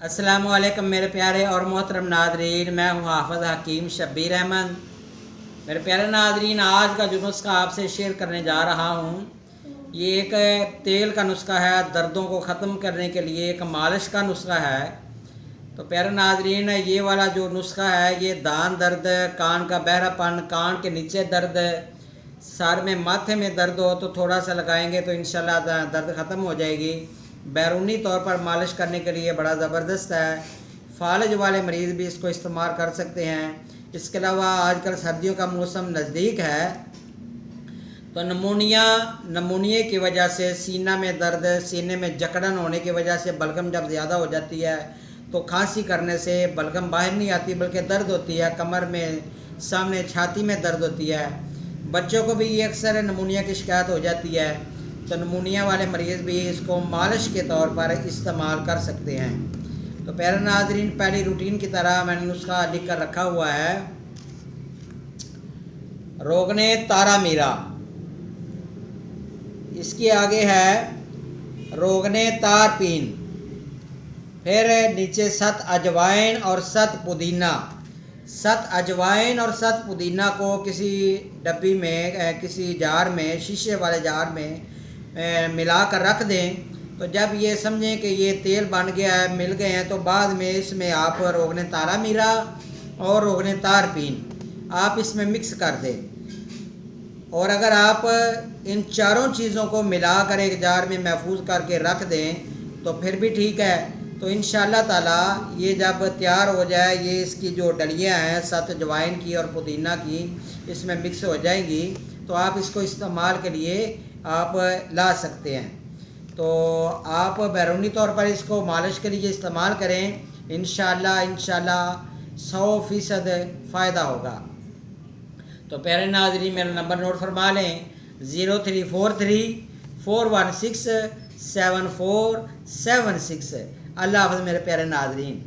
अस्सलाम वालेकुम मेरे प्यारे और मोहतरम नादरीन, मैं हूँ हाफ़िज़ हकीम शब्बीर अहमद। मेरे प्यारे नादरीन, आज का जो नुस्खा आपसे शेयर करने जा रहा हूँ ये एक तेल का नुस्खा है। दर्दों को ख़त्म करने के लिए एक मालिश का नुस्खा है। तो प्यारे नादरीन, ये वाला जो नुस्खा है ये दान दर्द, कान का बहरापन, कान के नीचे दर्द, सर में माथे में दर्द हो तो थोड़ा सा लगाएंगे तो इंशाल्लाह दर्द ख़त्म हो जाएगी। बैरूनी तौर पर मालिश करने के लिए बड़ा ज़बरदस्त है। फालज वाले मरीज़ भी इसको इस्तेमाल कर सकते हैं। इसके अलावा आजकल सर्दियों का मौसम नज़दीक है तो नमूनिया की वजह से सीना में दर्द, सीने में जकड़न होने की वजह से बलगम जब ज़्यादा हो जाती है तो खांसी करने से बलगम बाहर नहीं आती बल्कि दर्द होती है, कमर में, सामने छाती में दर्द होती है। बच्चों को भी ये अक्सर नमूनिया की शिकायत हो जाती है तो नमूनिया वाले मरीज़ भी इसको मालिश के तौर पर इस्तेमाल कर सकते हैं। तो प्यारे नाज़रीन, पहली रूटीन की तरह मैंने नुस्खा लिख कर रखा हुआ है। रोगने तारा मीरा, इसके आगे है रोगने तार पीन, फिर नीचे सत अजवाइन और सत पुदीना। सत अजवाइन और सत पुदीना को किसी डब्बी में, किसी जार में, शीशे वाले जार में मिला कर रख दें। तो जब ये समझें कि ये तेल बन गया है, मिल गए हैं, तो बाद में इसमें आप रोगने तारा मीरा और रोगने तार पीन आप इसमें मिक्स कर दें। और अगर आप इन चारों चीज़ों को मिलाकर एक जार में महफूज करके रख दें तो फिर भी ठीक है। तो इंशाअल्लाह ताला ये जब तैयार हो जाए, ये इसकी जो डलियाँ हैं सत अजवाइन की और पुदीना की इसमें मिक्स हो जाएंगी तो आप इसको इस्तेमाल के लिए आप ला सकते हैं। तो आप बैरूनी तौर पर इसको मालिश के लिए इस्तेमाल करें। इंशाअल्लाह 100% फ़ायदा होगा। तो प्यारे नाज़रीन, मेरा नंबर नोट फरमा लें 0343 416 7476। अल्लाह हाफ़िज़ मेरे प्यारे नाज़रीन।